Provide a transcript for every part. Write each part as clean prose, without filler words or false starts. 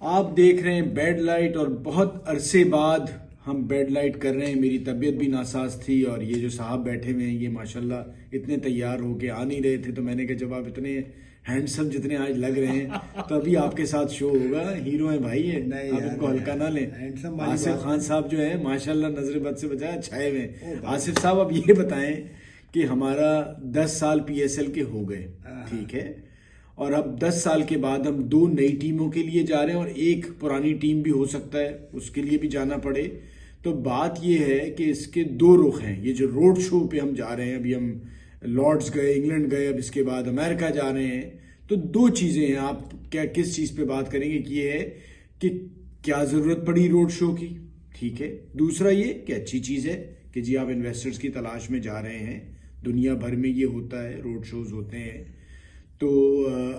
आप देख रहे हैं बेड लाइट और बहुत अरसे बाद हम बेड लाइट कर रहे हैं। मेरी तबीयत भी नासाज थी और ये जो साहब बैठे हुए हैं ये माशाल्लाह इतने तैयार होके आ नहीं रहे थे, तो मैंने कहा जब आप इतने हैंडसम जितने आज लग रहे हैं तो अभी आपके साथ शो होगा। हीरो है भाई ये, आप इनको हल्का ना लें। आसिफ खान साहब जो है माशाल्लाह नजर बद से बचाया छाए हुए। आसिफ साहब अब ये बताएं कि हमारा 10 साल PSL के हो गए, ठीक है, और अब 10 साल के बाद हम 2 नई टीमों के लिए जा रहे हैं और एक पुरानी टीम भी हो सकता है उसके लिए भी जाना पड़े। तो बात यह है कि इसके 2 रुख हैं। ये जो रोड शो पे हम जा रहे हैं, अभी हम लॉर्ड्स गए, इंग्लैंड गए, अब इसके बाद अमेरिका जा रहे हैं, तो 2 चीजें हैं। आप क्या किस चीज पे बात करेंगे कि ये है कि क्या जरूरत पड़ी रोड शो की, ठीक है। दूसरा ये कि अच्छी चीज है कि जी आप इन्वेस्टर्स की तलाश में जा रहे हैं, दुनिया भर में ये होता है, रोड शोज होते हैं। तो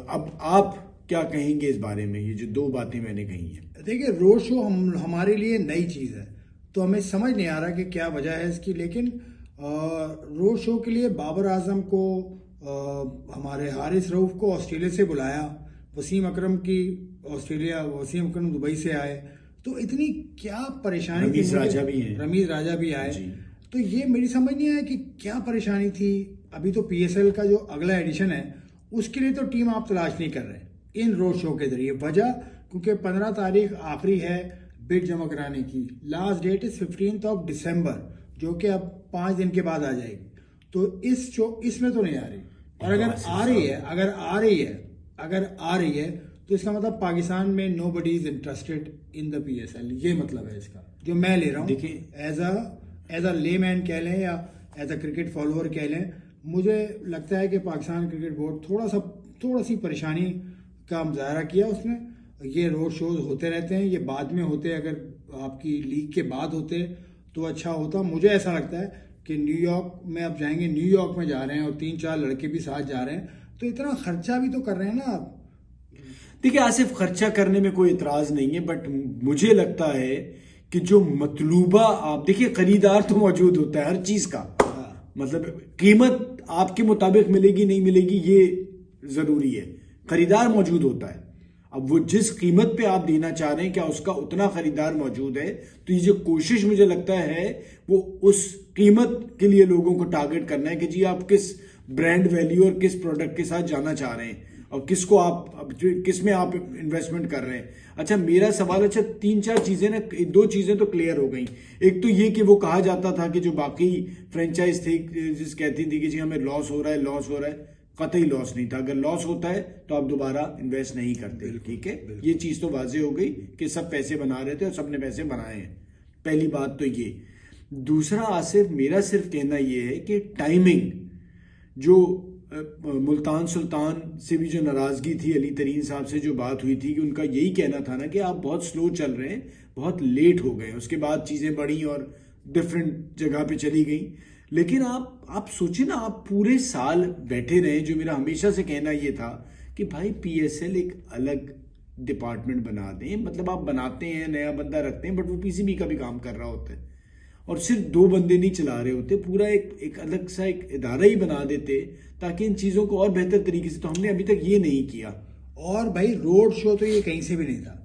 अब आप क्या कहेंगे इस बारे में, ये जो 2 बातें मैंने कही हैं। देखिए, रोड शो हमारे लिए नई चीज़ है, तो हमें समझ नहीं आ रहा कि क्या वजह है इसकी। लेकिन रोड शो के लिए बाबर आजम को, हमारे हारिस रऊफ को ऑस्ट्रेलिया से बुलाया, वसीम अकरम की ऑस्ट्रेलिया, वसीम अकरम दुबई से आए, तो इतनी क्या परेशानी थी। रमीज राजा भी आए, तो ये मेरी समझ नहीं आया कि क्या परेशानी थी। अभी तो PSL का जो अगला एडिशन है उसके लिए तो टीम आप तलाश नहीं कर रहे इन रोड शो के जरिए। वजह क्योंकि 15 तारीख आखिरी है बिड जमा कराने की, लास्ट डेट इज 15 दिसंबर, जो कि अब 5 दिन के बाद आ जाएगी। तो इसमें तो नहीं आ रही, और अगर आ रही है तो इसका मतलब पाकिस्तान में nobody is interested in the PSL, ये मतलब है इसका, जो मैं ले रहा हूँ। देखिए, एज अ लेमैन कह लें या एज अ क्रिकेट फॉलोअर कह लें, मुझे लगता है कि पाकिस्तान क्रिकेट बोर्ड थोड़ा सी परेशानी का मुजाहरा किया उसने। ये रोड शोज होते रहते हैं, ये बाद में होते, अगर आपकी लीग के बाद होते तो अच्छा होता। मुझे ऐसा लगता है कि न्यूयॉर्क में आप जाएंगे, न्यूयॉर्क में जा रहे हैं और 3-4 लड़के भी साथ जा रहे हैं, तो इतना खर्चा भी तो कर रहे हैं ना आप। देखिए आसिफ, खर्चा करने में कोई इतराज नहीं है, बट मुझे लगता है कि जो मतलूबा, आप देखिए खरीदार तो मौजूद होता है हर चीज का, मतलब कीमत आपके मुताबिक मिलेगी नहीं मिलेगी ये जरूरी है, खरीदार मौजूद होता है। अब वो जिस कीमत पे आप देना चाह रहे हैं क्या उसका उतना खरीदार मौजूद है, तो ये जो कोशिश मुझे लगता है वो उस कीमत के लिए लोगों को टारगेट करना है कि जी आप किस ब्रांड वैल्यू और किस प्रोडक्ट के साथ जाना चाह रहे हैं और किसको आप किस में आप इन्वेस्टमेंट कर रहे हैं। अच्छा, मेरा सवाल, अच्छा 3-4 चीजें ना, 2 चीजें तो क्लियर हो गई। एक तो ये कि वो कहा जाता था कि जो बाकी फ्रेंचाइज थी जिस कहती थी कि जी हमें लॉस हो रहा है, कतई लॉस नहीं था। अगर लॉस होता है तो आप दोबारा इन्वेस्ट नहीं करते, ठीक है। ये चीज तो वाजे हो गई कि सब पैसे बना रहे थे और सबने पैसे बनाए हैं, पहली बात तो ये। दूसरा आसिफ, मेरा सिर्फ कहना ये है कि टाइमिंग, जो मुल्तान सुल्तान से भी जो नाराजगी थी, अली तरीन साहब से जो बात हुई थी कि उनका यही कहना था ना कि आप बहुत स्लो चल रहे हैं, बहुत लेट हो गए। उसके बाद चीजें बढ़ी और डिफरेंट जगह पे चली गई। लेकिन आप सोचिए ना, आप पूरे साल बैठे रहे। जो मेरा हमेशा से कहना ये था कि भाई PSL एक अलग डिपार्टमेंट बना दें, मतलब आप बनाते हैं, नया बंदा रखते हैं, बट वो PCB का भी काम कर रहा होता है और सिर्फ 2 बंदे नहीं चला रहे होते, पूरा एक अलग सा एक इदारा ही बना देते ताकि इन चीजों को और बेहतर तरीके से। तो हमने अभी तक ये नहीं किया। और भाई रोड शो तो ये कहीं से भी नहीं था,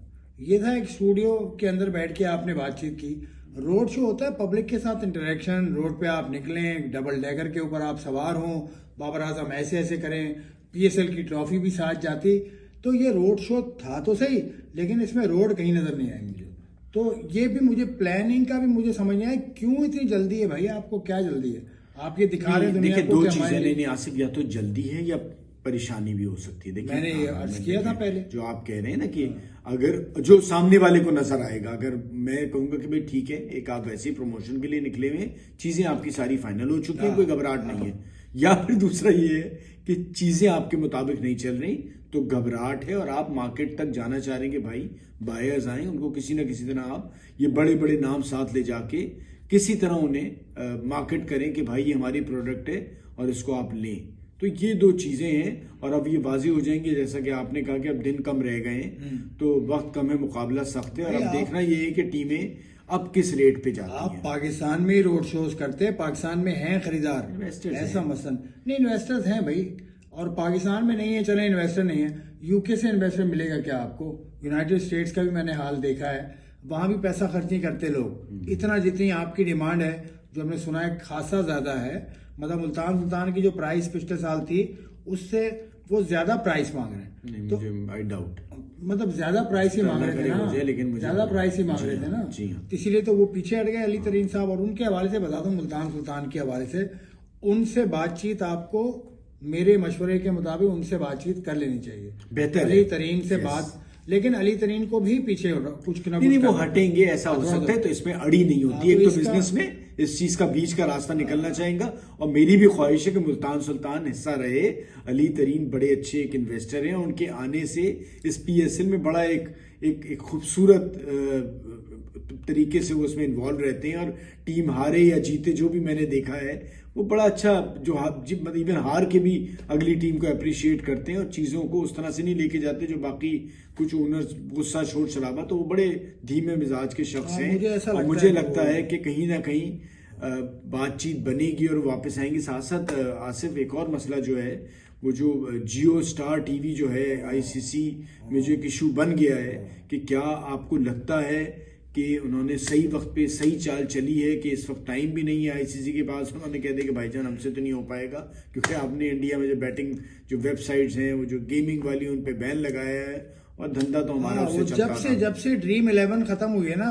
ये था एक स्टूडियो के अंदर बैठ के आपने बातचीत की। रोड शो होता है पब्लिक के साथ इंटरेक्शन, रोड पे आप निकलें, डबल डेकर के ऊपर आप सवार हों, बाबर आजम ऐसे ऐसे करें, PSL की ट्रॉफी भी साथ जाती, तो ये रोड शो था तो सही, लेकिन इसमें रोड कहीं नजर नहीं आई मुझे। तो ये भी मुझे प्लानिंग का भी मुझे समझ नहीं आया, क्यों इतनी जल्दी है भाई, आपको क्या जल्दी है? आप ये दिखा रहे हैं दुनिया को। 2 चीजें नहीं आसिफ, या तो जल्दी है या परेशानी भी हो सकती है। देखिए, मैंने अर्ज किया था पहले, जो आप कह रहे हैं ना कि अगर जो सामने वाले को नजर आएगा, अगर मैं कहूंगा कि भाई ठीक है, एक आप वैसे प्रमोशन के लिए निकले हुए, चीजें आपकी सारी फाइनल हो चुकी है, कोई घबराहट नहीं है। या फिर दूसरा ये है कि चीजें आपके मुताबिक नहीं चल रही तो घबराहट है और आप मार्केट तक जाना चाह रहे हैं कि भाई बायर्स आए, उनको किसी ना किसी तरह आप ये बड़े बड़े नाम साथ ले जाके किसी तरह उन्हें मार्केट करें कि भाई ये हमारी प्रोडक्ट है और इसको आप लें। तो ये 2 चीजें हैं और अब ये वाजी हो जाएंगी, जैसा कि आपने कहा कि अब दिन कम रह गए हैं तो वक्त कम है, मुकाबला सख्त है, और अब देखना ये है कि टीमें अब किस रेट पे जाती हैं। आप पाकिस्तान में ही रोड शोज करते हैं, पाकिस्तान में हैं खरीदार, ऐसा मसलन नहीं, इन्वेस्टर्स हैं भाई, और पाकिस्तान में नहीं है, चले इन्वेस्टर नहीं है, यूके से इन्वेस्टर मिलेगा क्या आपको? यूनाइटेड स्टेट्स का भी मैंने हाल देखा है, वहां भी पैसा खर्च नहीं करते लोग। इतना जितनी आपकी डिमांड है, जो हमने सुना है खासा ज्यादा है। मतलब मुल्तान सुल्तान की जो प्राइस पिछले साल थी, उससे वो ज्यादा प्राइस मांग रहे हैं। नहीं, तो मुझे आई डाउट, मतलब ज्यादा प्राइस ही मांग रहे थे ना, लेकिन मुझे ज्यादा प्राइस ही मांग रहे थे ना, जी हाँ। इसीलिए तो वो पीछे हट गए अली तरीन साहब। और उनके हवाले से बता दूं, मुल्तान सुल्तान के हवाले से, उनसे बातचीत आपको मेरे मशवरे के मुताबिक उनसे बातचीत कर लेनी चाहिए। बेहतर अली तरीन से बात, लेकिन अली तरीन को भी पीछे कुछ ना नहीं, कुछ वो हटेंगे, ऐसा हो सकता है, तो इसमें अड़ी नहीं होती। एक तो बिजनेस में इस चीज का बीच का रास्ता निकलना चाहेगा, और मेरी भी ख्वाहिश है कि मुल्तान सुल्तान हिस्सा रहे। अली तरीन बड़े अच्छे एक इन्वेस्टर हैं, उनके आने से इस पीएसएल में बड़ा एक खूबसूरत तरीके से वो उसमें इन्वॉल्व रहते हैं, और टीम हारे या जीते जो भी मैंने देखा है, वो बड़ा अच्छा, जो इवन हार के भी अगली टीम को अप्रिशिएट करते हैं और चीज़ों को उस तरह से नहीं लेके जाते जो बाकी कुछ ओनर्स गुस्सा शोर शराबा। तो वो बड़े धीमे मिजाज के शख्स हैं, और मुझे लगता है कि कहीं ना कहीं बातचीत बनेगी और वापस आएंगे। साथ साथ आसिफ, एक और मसला जो है, वो जो जियो स्टार टीवी जो है आईसीसी में जो एक इशू बन गया है, कि क्या आपको लगता है कि उन्होंने सही वक्त पे सही चाल चली है, कि इस वक्त टाइम भी नहीं है आईसीसी के पास, उन्होंने कह दिया कि भाईजान हमसे तो नहीं हो पाएगा, क्योंकि आपने इंडिया में जो बैटिंग जो वेबसाइट्स हैं, वो जो गेमिंग वाली, उन पे बैन लगाया है, और धंधा तो हमारा उससे चल रहा था। जब से ड्रीम 11 खत्म हुई है ना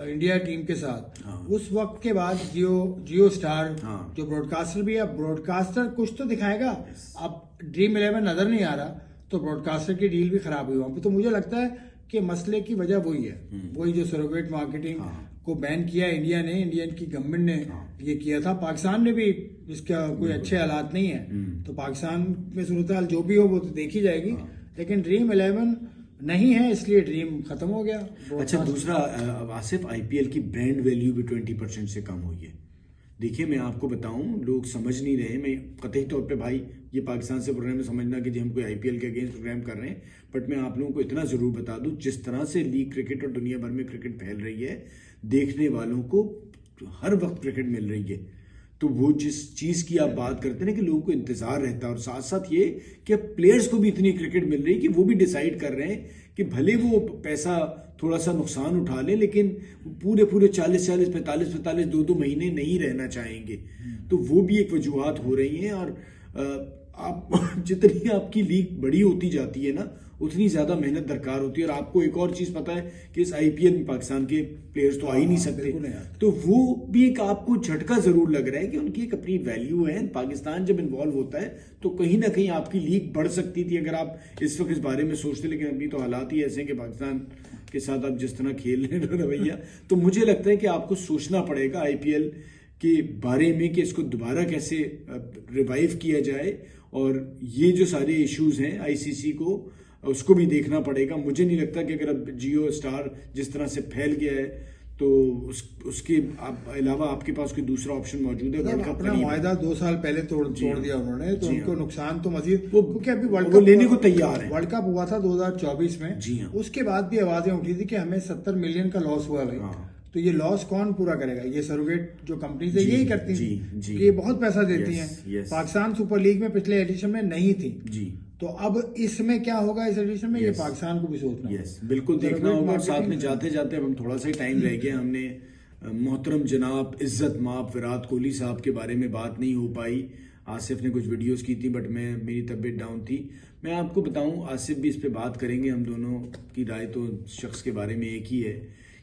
इंडिया टीम के साथ, उस वक्त के बाद जियो स्टार जो ब्रॉडकास्टर भी है, ब्रॉडकास्टर कुछ तो दिखाएगा। अब ड्रीम 11 नजर नहीं आ रहा, तो ब्रॉडकास्टर की डील भी खराब हुई वहां पे। तो मुझे लगता है कि मसले की वजह वही है, वही जो सरोगेट मार्केटिंग को बैन किया इंडिया ने, इंडियन की गवर्नमेंट ने ये किया था। पाकिस्तान में भी इसका कोई अच्छे हालात नहीं है, तो पाकिस्तान में सूरत हाल जो भी हो वो तो देखी जाएगी, लेकिन ड्रीम 11 नहीं है, इसलिए ड्रीम खत्म हो गया। अच्छा, दूसरा आसिफ, आईपीएल की ब्रांड वैल्यू भी 20% से कम हुई है। देखिए, मैं आपको बताऊं, लोग समझ नहीं रहे। मैं कतई तौर पे भाई ये पाकिस्तान से प्रोग्राम में समझना कि जी हम कोई आईपीएल के अगेंस्ट प्रोग्राम कर रहे हैं, बट मैं आप लोगों को इतना जरूर बता दूं, जिस तरह से लीग क्रिकेट और दुनिया भर में क्रिकेट फैल रही है, देखने वालों को हर वक्त क्रिकेट मिल रही है। तो वो जिस चीज की आप बात करते हैं ना, कि लोगों को इंतजार रहता है, और साथ साथ ये कि अब प्लेयर्स को भी इतनी क्रिकेट मिल रही है कि वो भी डिसाइड कर रहे हैं कि भले वो पैसा थोड़ा सा नुकसान उठा ले, लेकिन पूरे 40 45 2 महीने नहीं रहना चाहेंगे। तो वो भी एक वजूहत हो रही हैं। और आप जितनी आपकी लीग बड़ी होती जाती है ना, उतनी ज्यादा मेहनत दरकार होती है। और आपको एक और चीज पता है कि इस आईपीएल में पाकिस्तान के प्लेयर्स तो आ ही नहीं सकते, तो वो भी एक आपको झटका जरूर लग रहा है कि उनकी एक अपनी वैल्यू है। पाकिस्तान जब इन्वॉल्व होता है तो कहीं ना कहीं आपकी लीग बढ़ सकती थी, अगर आप इस वक्त इस बारे में सोचते। लेकिन अभी तो हालात ही ऐसे हैं कि पाकिस्तान के साथ आप जिस तरह खेल रहे हैं रवैया, तो मुझे लगता है कि आपको सोचना पड़ेगा आईपीएल के बारे में कि इसको दोबारा कैसे रिवाइव किया जाए। और ये जो सारे इश्यूज हैं आईसीसी को, उसको भी देखना पड़ेगा। मुझे नहीं लगता कि अगर अब जियो स्टार जिस तरह से फैल गया है, तो उसके अलावा आपके पास कोई दूसरा ऑप्शन मौजूद है। वर्ल्ड कप अपना मुआहदा 2 साल पहले तोड़ दिया उन्होंने, तो उनको नुकसान तो मजीद, क्योंकि अभी वर्ल्ड कप लेने को तैयार है। वर्ल्ड कप हुआ था 2024 में, जी हाँ। उसके बाद भी आवाजें उठी थी कि हमें 70 मिलियन का लॉस हुआ भाई। तो ये लॉस कौन पूरा करेगा? ये सरोगेट जो कंपनीज है यही करती हैं, ये बहुत पैसा देती हैं। पाकिस्तान सुपर लीग में पिछले एडिशन में नहीं थी जी, तो अब इसमें क्या होगा इस एडिशन में, ये पाकिस्तान को भी सोचना है। बिल्कुल देखना होगा। और साथ में जाते जाते हम थोड़ा सा टाइम रह गया, हमने मोहतरम जनाब इज्जत माप विराट कोहली साहब के बारे में बात नहीं हो पाई। आसिफ ने कुछ वीडियोस की थी, बट मेरी तबीयत डाउन थी। मैं आपको बताऊं, आसिफ भी इस पे बात करेंगे, हम दोनों की राय तो शख्स के बारे में एक ही है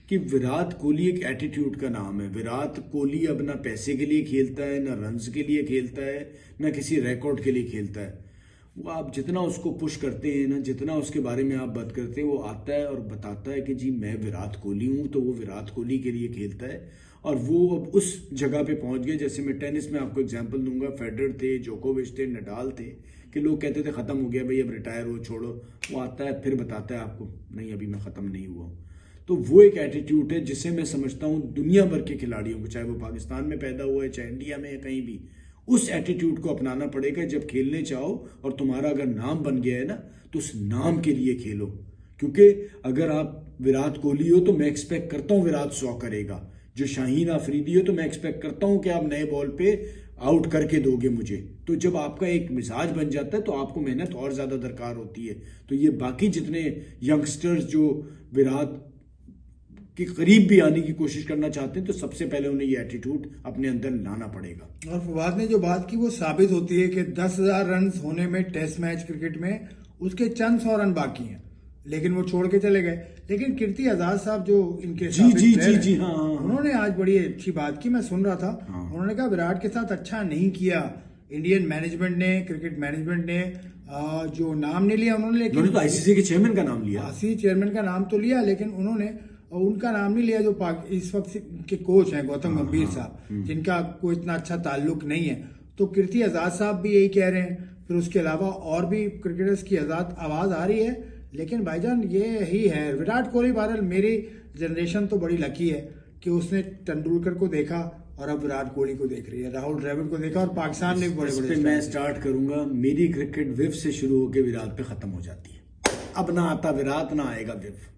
कि विराट कोहली एक एटीट्यूड का नाम है। विराट कोहली अब ना पैसे के लिए खेलता है, ना रन्स के लिए खेलता है, ना किसी रिकॉर्ड के लिए खेलता है। वो आप जितना उसको पुश करते हैं ना, जितना उसके बारे में आप बात करते हैं, वो आता है और बताता है कि जी मैं विराट कोहली हूँ, तो वो विराट कोहली के लिए खेलता है। और वो अब उस जगह पे पहुंच गए। जैसे मैं टेनिस में आपको एग्जांपल दूंगा, फेडरर थे, जोकोविच थे, नडाल थे, कि लोग कहते थे खत्म हो गया भाई, अब रिटायर हो, छोड़ो। वो आता है फिर बताता है आपको, नहीं अभी मैं खत्म नहीं हुआ हूँ। तो वो एक एटीट्यूड है जिसे मैं समझता हूँ दुनिया भर के खिलाड़ियों को, चाहे वो पाकिस्तान में पैदा हुआ है, चाहे इंडिया में, या कहीं भी, उस एटीट्यूड को अपनाना पड़ेगा। जब खेलने चाहो और तुम्हारा अगर नाम बन गया है ना, तो उस नाम के लिए खेलो। क्योंकि अगर आप विराट कोहली हो तो मैं एक्सपेक्ट करता हूँ विराट 100 करेगा। जो शाहीन आफरीदी हो तो मैं एक्सपेक्ट करता हूँ कि आप नए बॉल पे आउट करके दोगे मुझे। तो जब आपका एक मिजाज बन जाता है तो आपको मेहनत और ज्यादा दरकार होती है। तो ये बाकी जितने यंगस्टर्स जो विराट के करीब भी आने की कोशिश करना चाहते हैं तो सबसे पहले उन्हें ये एटीट्यूड अपने अंदर लाना पड़ेगा। और फवाद ने जो बात की वो साबित होती है कि 10,000 रन होने में टेस्ट मैच क्रिकेट में उसके चंद 100 रन बाकी हैं, लेकिन वो छोड़ के चले गए। लेकिन कीर्ति आजाद साहब जो इनके जी जी जी जी हाँ, हाँ, उन्होंने आज बड़ी अच्छी बात की, मैं सुन रहा था। हाँ। उन्होंने कहा विराट के साथ अच्छा नहीं किया इंडियन मैनेजमेंट ने, क्रिकेट मैनेजमेंट ने, जो नाम नहीं लिया उन्होंने, लेकिन तो आईसीसी के चेयरमैन का नाम लिया, आईसीसी चेयरमैन का नाम तो लिया, लेकिन उन्होंने उनका नाम नहीं लिया जो इस वक्त के कोच हैं गौतम गंभीर साहब, जिनका कोई इतना अच्छा ताल्लुक नहीं है। तो कीर्ति आजाद साहब भी यही कह रहे हैं, फिर उसके अलावा और भी क्रिकेटर्स की आजाद आवाज आ रही है। लेकिन भाईजान ये ही है, विराट कोहली बहरहाल मेरी जनरेशन तो बड़ी लकी है कि उसने तेंदुलकर को देखा और अब विराट कोहली को देख रही है, राहुल द्रविड़ को देखा, और पाकिस्तान ने बड़े बड़े। मैं स्टार्ट करूंगा, मेरी क्रिकेट विव से शुरू होकर विराट पे खत्म हो जाती है। अब ना आता विराट, ना आएगा विव।